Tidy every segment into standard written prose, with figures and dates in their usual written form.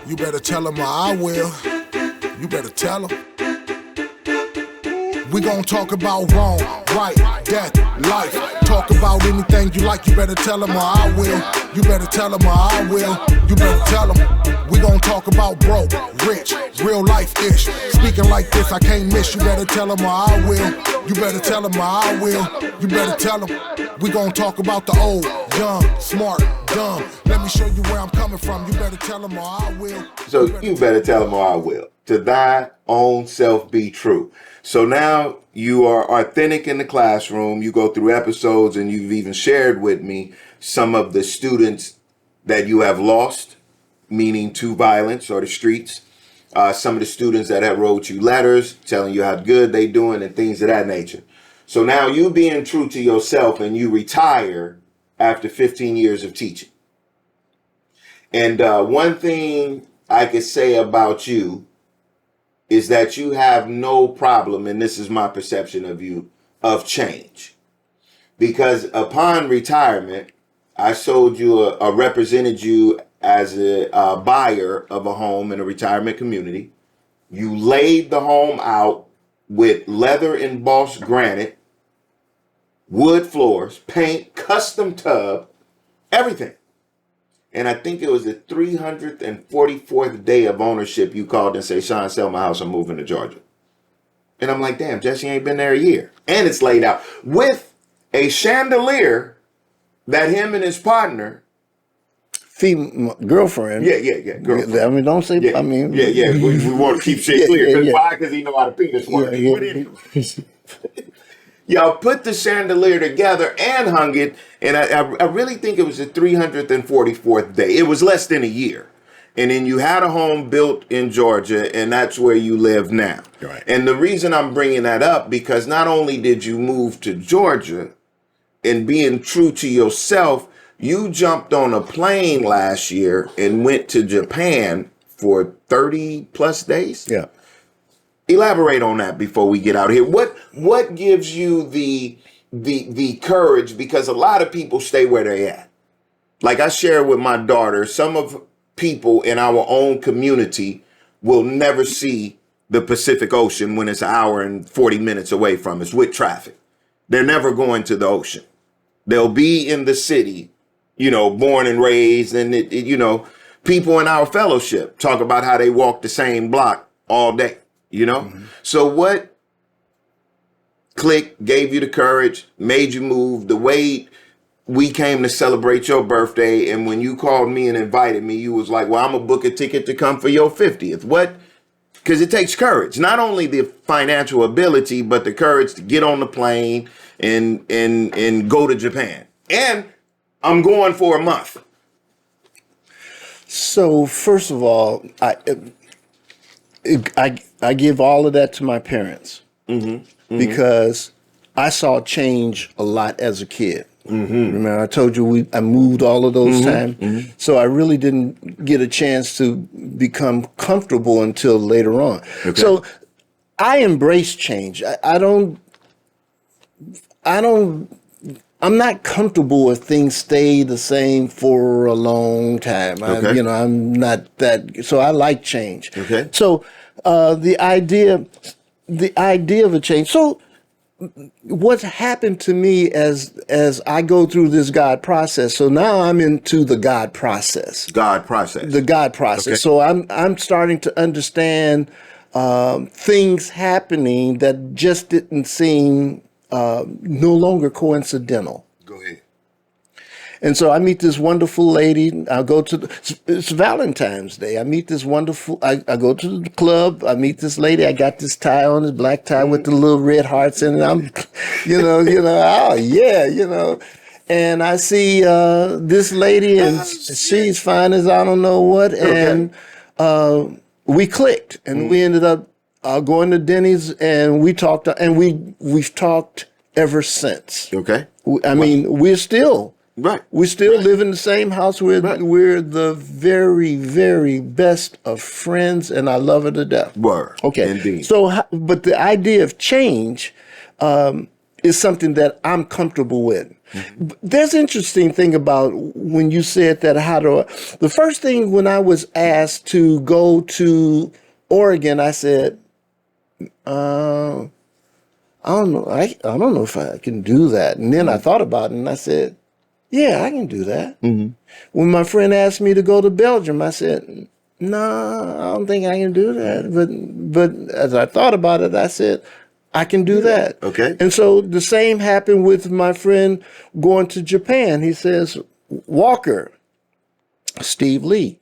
You better tell them or I will. You better tell them. We gon' talk about wrong, right, death, life. Talk about anything you like, you better tell them or I will. You better tell them or I will. You better tell them. We gon' talk about broke, rich, real life-ish. Speaking like this, I can't miss. You better tell them or I will. You better tell them or I will. You better tell them. We gon' talk about the old, young, smart, dumb. Let me show you where I'm coming from. You better tell them or I will. So you better tell them or I will. To thy own self be true. So now you are authentic in the classroom. You go through episodes and you've even shared with me some of the students that you have lost, meaning to violence or the streets. Some of the students that have wrote you letters telling you how good they doing and things of that nature. So now you being true to yourself and you retire after 15 years of teaching. And one thing I could say about you is that you have no problem, and this is my perception of you, of change. Because upon retirement, I sold you represented you as a buyer of a home in a retirement community. You laid the home out with leather embossed granite, wood floors, paint, custom tub, everything. And I think it was the 344th day of ownership you called and say, Sean, sell my house, I'm moving to Georgia. And I'm like, damn, Jesse ain't been there a year. And it's laid out with a chandelier that him and his partner. Girlfriend. Yeah. Girlfriend. I mean, don't say, yeah. I mean. Yeah. We want to keep shit clear. Why? Because he know how to penis work. Y'all put the chandelier together and hung it, and I really think it was the 344th day. It was less than a year. And then you had a home built in Georgia, and that's where you live now. Right. And the reason I'm bringing that up, because not only did you move to Georgia, and being true to yourself, you jumped on a plane last year and went to Japan for 30 plus days. Yeah. Elaborate on that before we get out of here. What gives you the courage? Because a lot of people stay where they're at. Like I share with my daughter, some of people in our own community will never see the Pacific Ocean when it's an hour and 40 minutes away from us with traffic. They're never going to the ocean. They'll be in the city, born and raised, and people in our fellowship talk about how they walk the same block all day. Mm-hmm. So what clicked, gave you the courage, made you move, the way we came to celebrate your birthday, and when you called me and invited me, you was like, well, I'm gonna book a ticket to come for your 50th. What? Because it takes courage, not only the financial ability, but the courage to get on the plane and go to Japan. And I'm going for a month. So first of all, I give all of that to my parents because I saw change a lot as a kid. Remember, I told you I moved all of those times. So I really didn't get a chance to become comfortable until later on. Okay. So I embrace change. I'm not comfortable if things stay the same for a long time. Okay. I'm not that. So I like change. Okay. So the idea of a change. So what's happened to me as I go through this God process. So now I'm into the God process. The God process. Okay. So I'm starting to understand things happening that just didn't seem no longer coincidental. Go ahead. And so I meet this wonderful lady. I go to it's Valentine's Day. I meet this wonderful. I go to the club. I meet this lady. I got this tie on, this black tie with the little red hearts in it. I'm, oh yeah, And I see this lady, and she's fine as I don't know what. And we clicked, and we ended up going to Denny's, and we talked, and we've talked ever since. Okay. I mean, we're still. Right. We still live in the same house. We're the very, very best of friends, and I love her to death. Word. Okay. Indeed. So, but the idea of change is something that I'm comfortable with. There's an interesting thing about when you said that. The first thing when I was asked to go to Oregon, I said, I don't know. I don't know if I can do that. And then I thought about it and I said, yeah, I can do that. When my friend asked me to go to Belgium, I said, no, I don't think I can do that. But as I thought about it, I said, I can do that. Okay. And so the same happened with my friend going to Japan. He says, Walker, Steve Lee,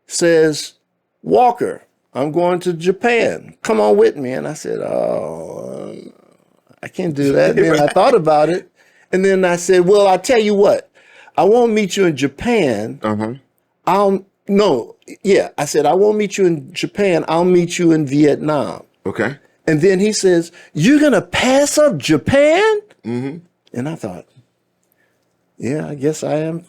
says, Walker, I'm going to Japan. Come on with me. And I said, oh, I can't do that. And then I thought about it. And then I said, well, I'll tell you what. I won't meet you in Japan. I said, I won't meet you in Japan. I'll meet you in Vietnam. Okay. And then he says, you're going to pass up Japan? And I thought, yeah, I guess I am,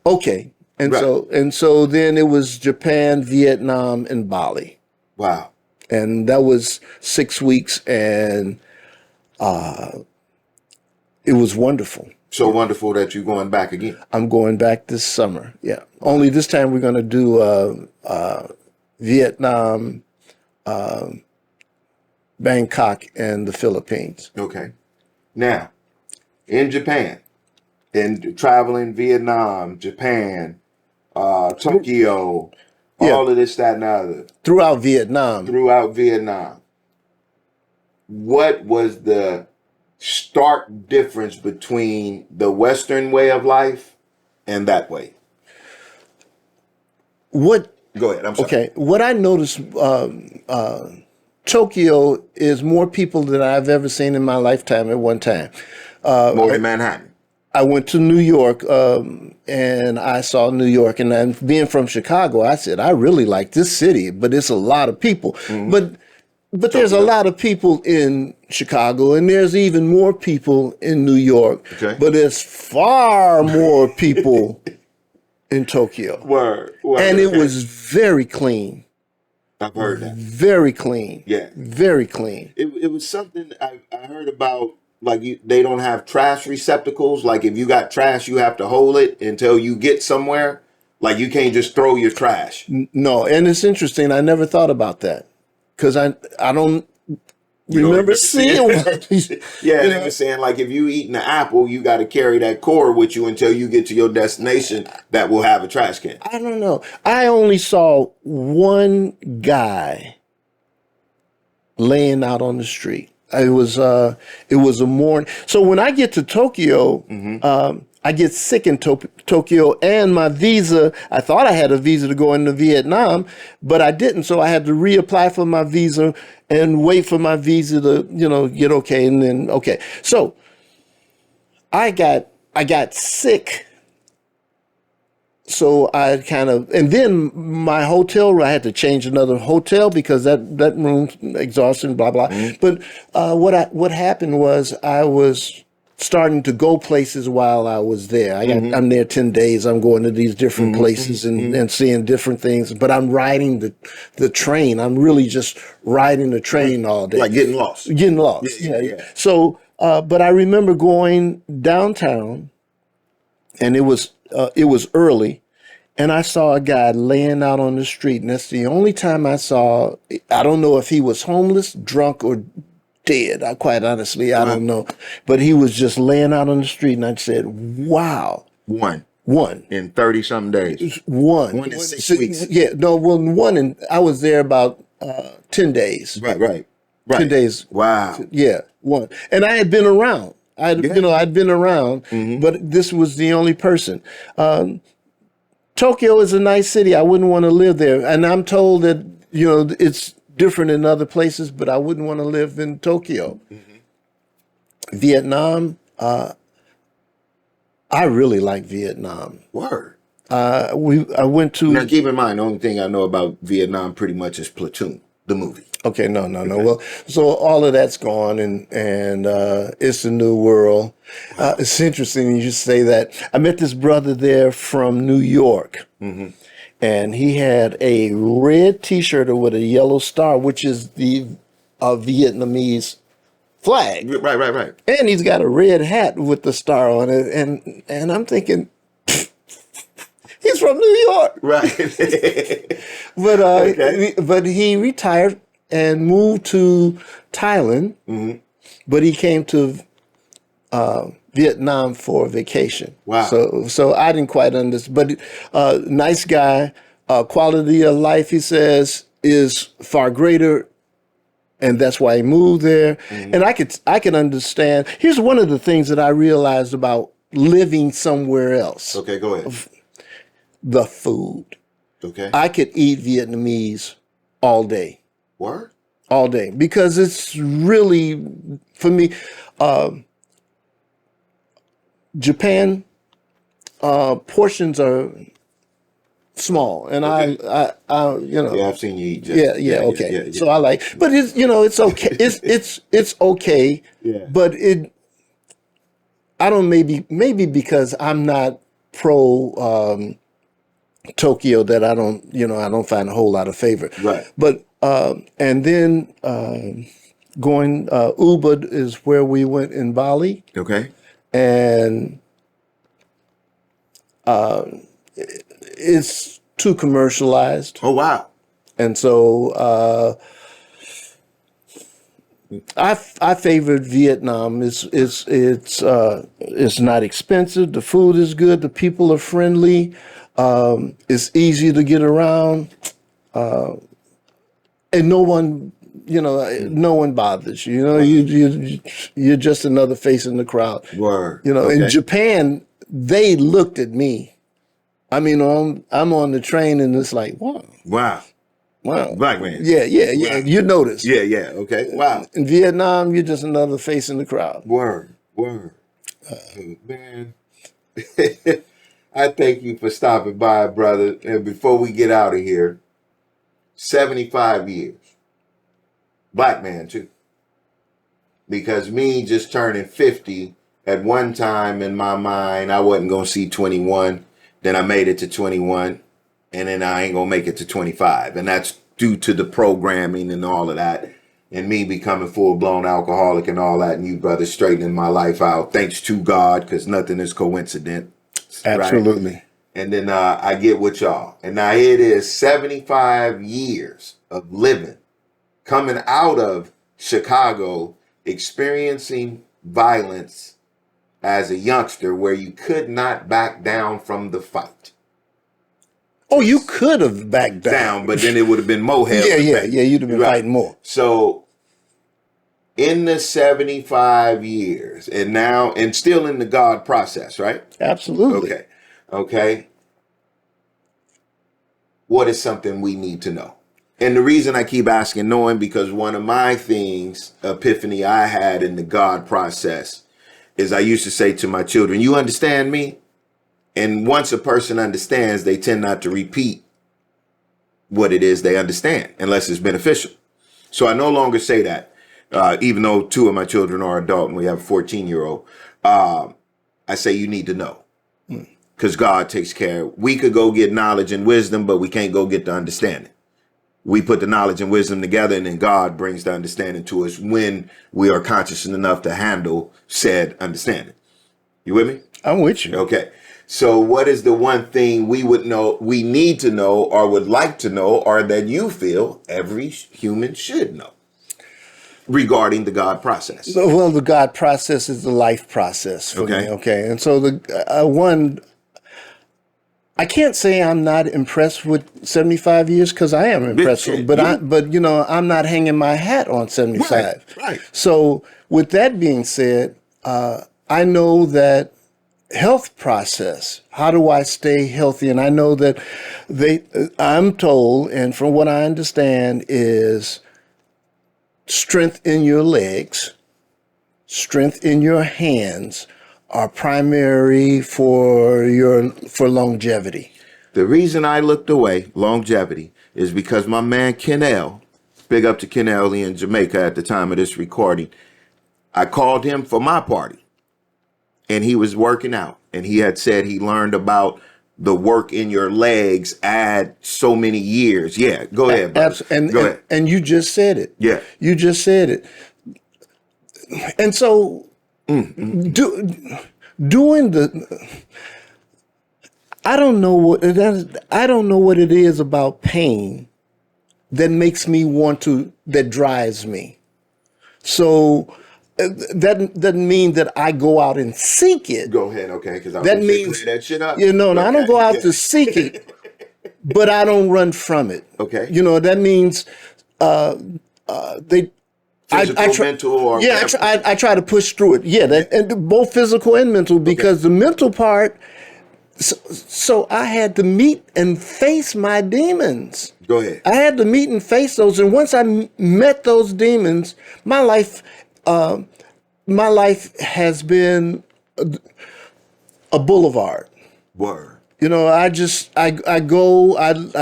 okay. And so then it was Japan, Vietnam, and Bali. Wow. And that was 6 weeks, and it was wonderful. So wonderful that you're going back again. I'm going back this summer. Yeah. Only this time we're going to do Vietnam, Bangkok, and the Philippines. Okay. Now, in Japan, and traveling Vietnam, Japan, Tokyo, all of this, that, and the other. Throughout Vietnam. What was the stark difference between the Western way of life and that way? Go ahead. I'm sorry. Okay. What I noticed, Tokyo is more people than I've ever seen in my lifetime at one time. More than Manhattan. I went to New York, and I saw New York, and then being from Chicago, I said, I really like this city, but it's a lot of people. But there's a lot of people in Chicago, and there's even more people in New York. Okay. But there's far more people in Tokyo. Word. And it was very clean. I've heard that. Very clean. Yeah. Very clean. It was something I heard about. Like they don't have trash receptacles. Like if you got trash, you have to hold it until you get somewhere. Like you can't just throw your trash. No, and it's interesting. I never thought about that because I don't remember seeing one. Yeah, they were saying like if you eating an apple, you got to carry that core with you until you get to your destination that will have a trash can. I don't know. I only saw one guy laying out on the street. It was a morning. So when I get to Tokyo, I get sick in Tokyo, and my visa, I thought I had a visa to go into Vietnam, but I didn't. So I had to reapply for my visa and wait for my visa to, get okay. And then, okay. So I got sick. So I and then my hotel, I had to change another hotel because that room exhausted, blah, blah. But what happened was I was starting to go places while I was there. I'm there 10 days. I'm going to these different places and seeing different things, but I'm riding the train. I'm really just riding the train all day. Like getting lost. Yeah. So, but I remember going downtown, and it was early, and I saw a guy laying out on the street, and that's the only time I saw. I don't know if he was homeless, drunk, or dead. I don't know, but he was just laying out on the street, and I said, "Wow." One in 30-something days. One in 6 weeks. Yeah, no, well, one, and I was there about 10 days. Right. 10 days. Wow. Yeah, one, and I had been around. I'd been around, but this was the only person. Tokyo is a nice city. I wouldn't want to live there. And I'm told that, it's different in other places, but I wouldn't want to live in Tokyo. Vietnam, I really like Vietnam. Word. I went to... Now, keep in mind, the only thing I know about Vietnam pretty much is Platoon, the movie. Okay, no. Well, so all of that's gone, and it's a new world. It's interesting you say that. I met this brother there from New York, and he had a red T-shirt with a yellow star, which is the Vietnamese flag. Right. And he's got a red hat with the star on it. And I'm thinking, he's from New York. Right. But Okay. but he retired and moved to Thailand. Mm-hmm. But he came to Vietnam for vacation. Wow. So I didn't quite understand. But nice guy. Quality of life, he says, is far greater, and that's why he moved there. Mm-hmm. And I can understand. Here's one of the things that I realized about living somewhere else: Okay, go ahead. the food. Okay. I could eat Vietnamese all day. Word? All day, because it's really, for me, Japan portions are small, and Okay. I you know, Yeah, I've seen you eat. yeah, okay. Yeah. So I like, but it's, it's okay. It's okay. Yeah. But I don't, maybe because I'm not pro Tokyo, that I don't find a whole lot of favor. Right. But and then going Ubud is where we went in Bali, Okay. and it's too commercialized, Oh, wow. and so I favored Vietnam. It's not expensive. The food is good. The people are friendly. It's easy to get around, and no one bothers you. You're just another face in the crowd. Word. In Okay. Japan, they looked at me. I mean, I'm on the train, and it's like, wow. Black man. Yeah. Wow. You notice. Yeah. Okay. Wow. In Vietnam, you're just another face in the crowd. Word. Man. I thank you for stopping by, brother. And before we get out of here, 75 years. Black man, too. Because me just turning 50, at one time in my mind, I wasn't going to see 21. Then I made it to 21. And then I ain't going to make it to 25. And that's due to the programming and all of that. And me becoming full-blown alcoholic and all that. And you, brother, straightening my life out. Thanks to God, because nothing is coincident. Absolutely. Right? And then I get with y'all. And now it is 75 years of living, coming out of Chicago, experiencing violence as a youngster where you could not back down from the fight. Oh, you could have backed down. But then it would have been more hell. Yeah, you'd have been Right. fighting more. So in the 75 years and still in the God process, right? Absolutely. Okay. What is something we need to know? And the reason I keep asking knowing, because one of my things, epiphany I had in the God process, is I used to say to my children, you understand me? And once a person understands, they tend not to repeat what it is they understand unless it's beneficial. So I no longer say that, even though two of my children are adult and we have a 14-year-old. I say you need to know, because God takes care. We could go get knowledge and wisdom, but we can't go get the understanding. We put the knowledge and wisdom together, and then God brings the understanding to us when we are conscious enough to handle said understanding. You with me? I'm with you. Okay. So what is the one thing we need to know, or would like to know, or that you feel every human should know regarding the God process? Well, the God process is the life process for me. Okay. And so the I can't say I'm not impressed with 75 years, because I am impressed with, but I'm not hanging my hat on 75. Right. So with that being said, I know that health process, how do I stay healthy? And I know that I'm told, and from what I understand, is strength in your legs, strength in your hands are primary for longevity. The reason I looked away, longevity, is because my man Kennell, big up to Kennell in Jamaica at the time of this recording, I called him for my party, and he was working out, and he had said he learned about the work in your legs add so many years. Yeah, go ahead, brother. Go ahead. And you just said it. Yeah. You just said it. And so doing I don't know what it is about pain that makes me that drives me. So that doesn't mean that I go out and seek it. Go ahead, okay, because That means clear that shit up. I don't go out Yeah. to seek it, but I don't run from it. Okay. That means they. Physical, mental, or I try to push through it. Yeah, and both physical and mental, because the mental part. So I had to meet and face my demons. Go ahead. I had to meet and face those, and once I met those demons, my life has been a boulevard. Word. I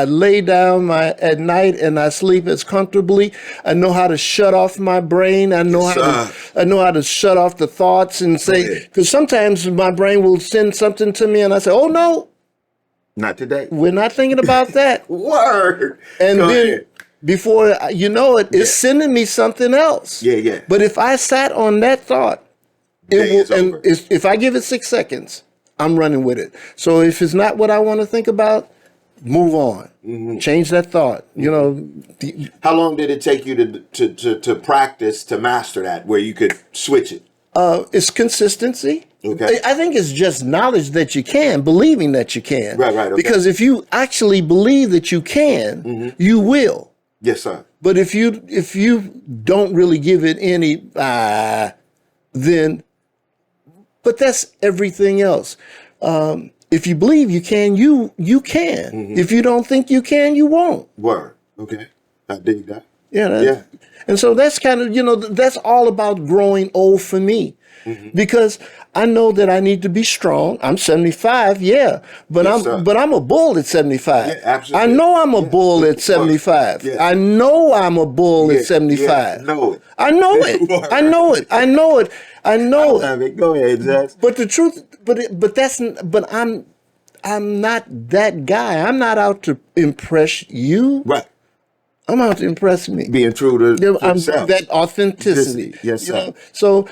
lay down at night and I sleep as comfortably. I know how to shut off my brain. I know how to shut off the thoughts and say, because sometimes my brain will send something to me and I say, oh no, not today. we're not thinking about that. Word. And Go then ahead. before you know it, it's sending me something else. Yeah. But if I sat on that thought, if I give it 6 seconds, I'm running with it. So if it's not what I want to think about, move on. Mm-hmm. Change that thought. How long did it take you to practice to master that, where you could switch it? It's consistency. Okay. I think it's just knowledge that you can, believing that you can. Right. Okay. Because if you actually believe that you can, you will. Yes, sir. But if you don't really give it any, then. But that's everything else. If you believe you can, you can. If you don't think you can, you won't. Word. Okay. I dig that. Yeah. And so that's kind of, that's all about growing old for me. Because I know that I need to be strong. I'm 75, but I'm a bull at 75. Yeah, absolutely. I know I'm a bull at 75. Yeah. I know I'm a bull at 75. Know it. I know it. I know it. I know it. I know it. Go ahead, Jess. But the truth, but I'm not that guy. I'm not out to impress you. Right. I'm out to impress me. Being true to yourself. That authenticity. Yes, sir. So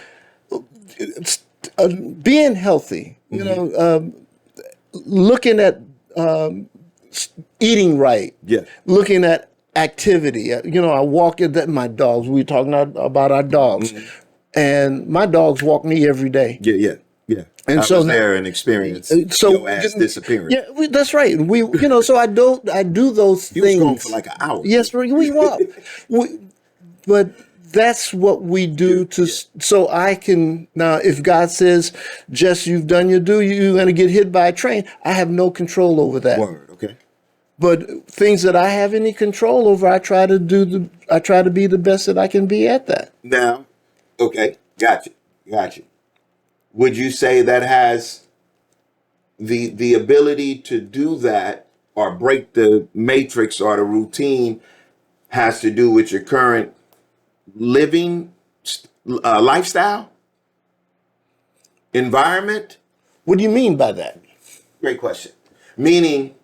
being healthy, looking at eating right, looking at activity. I walk at my dogs. We were talking about our dogs. And my dogs walk me every day. Yeah. And I was there and experienced your ass disappearing. Yeah, that's right. We, so I do those things. You was gone for like an hour. Yes, we walk. But that's what we do so I can, now if God says, Jess, you've done your due, you're going to get hit by a train, I have no control over that. Word, okay. But things that I have any control over, I try to be the best that I can be at that. Now, okay, got you. Would you say that has the ability to do that or break the matrix or the routine has to do with your current living lifestyle, environment? What do you mean by that? Great question. Meaning,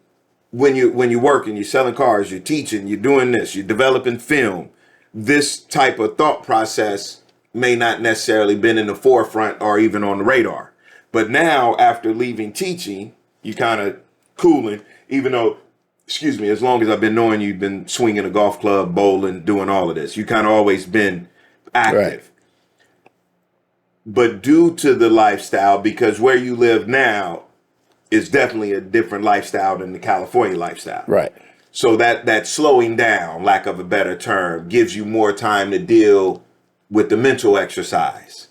when you're working, you're selling cars, you're teaching, you're doing this, you're developing film, this type of thought process may not necessarily been in the forefront or even on the radar. But now, after leaving teaching, you kind of cooling, even though, as long as I've been knowing you've been swinging a golf club, bowling, doing all of this. You kind of always been active. Right. But due to the lifestyle, because where you live now is definitely a different lifestyle than the California lifestyle. Right. So that slowing down, lack of a better term, gives you more time to deal with the mental exercise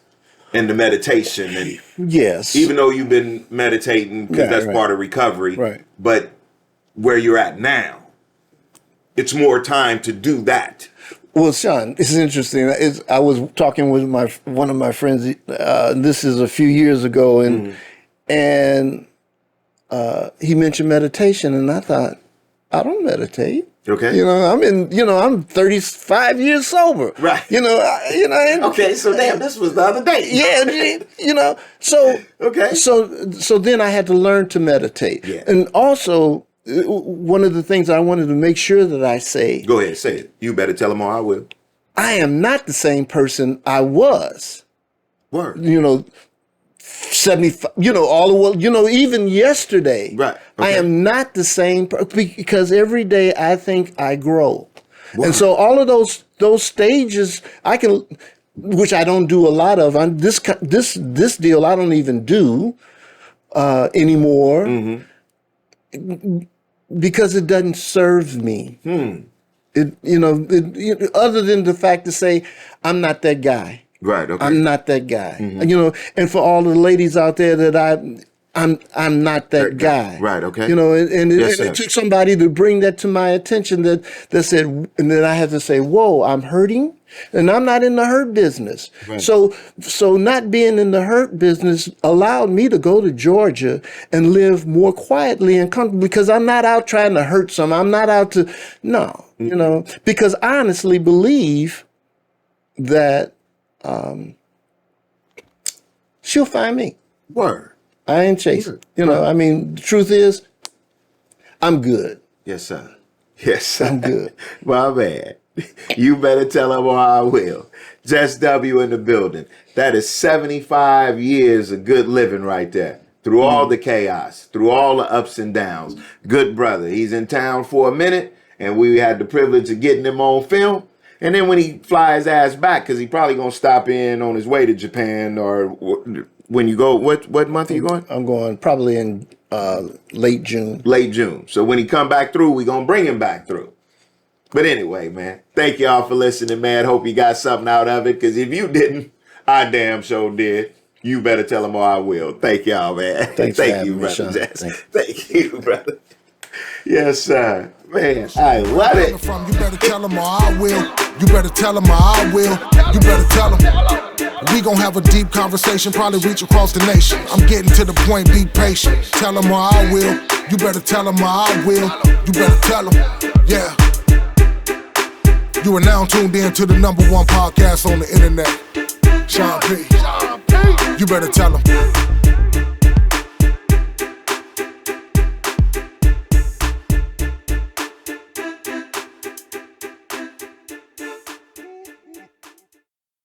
and the meditation. And yes. Even though you've been meditating, because that's part of recovery. Right. But where you're at now, it's more time to do that. Well, Sean, it's interesting. I was talking with one of my friends. This is a few years ago, and he mentioned meditation, and I thought, I don't meditate. Okay. I'm 35 years sober. Right. Okay, so damn, this was the other day. Yeah, so okay. So then I had to learn to meditate. Yeah. And also, one of the things I wanted to make sure that I say. Go ahead, say it. You better tell them all I will. I am not the same person I was Word. 75, all the way, even yesterday, Right. I Okay. am not the same because every day I think I grow. Word. And so all of those stages which I don't do a lot of. This deal I don't even do anymore because it doesn't serve me. Other than the fact to say I'm not that guy. Right. Okay. I'm not that guy. And for all the ladies out there that I'm not that guy. Right. Okay. And Yes, it took somebody to bring that to my attention that said, and then I had to say, whoa, I'm hurting and I'm not in the hurt business. Right. So not being in the hurt business allowed me to go to Georgia and live more quietly and comfortably because I'm not out trying to hurt someone. I'm not out to, because I honestly believe that she'll find me. Word. I ain't chasing. The truth is, I'm good. Yes, sir. Yes, sir. I'm good. My man. You better tell him or I will. Jess W in the building. That is 75 years of good living right there. Through all the chaos, through all the ups and downs. Good brother. He's in town for a minute, and we had the privilege of getting him on film. And then when he fly his ass back, because he probably going to stop in on his way to Japan, or when you go, what month are you going? I'm going probably in late June. Late June. So when he come back through, we going to bring him back through. But anyway, man, thank y'all for listening, man. Hope you got something out of it, because if you didn't, I damn sure did. You better tell him or I will. Thank y'all, man. Thanks Thank you, me, brother Sean. Jess. Thank you, brother. Yes, sir. Man, I love it. You better tell him or I will. You better tell him or I will. You better tell him. We gon' have a deep conversation, probably reach across the nation. I'm getting to the point, be patient. Tell him or I will. You better tell him or I will. You better tell him. Yeah. You are now tuned in to the #1 podcast on the internet. Sean P. You better tell him.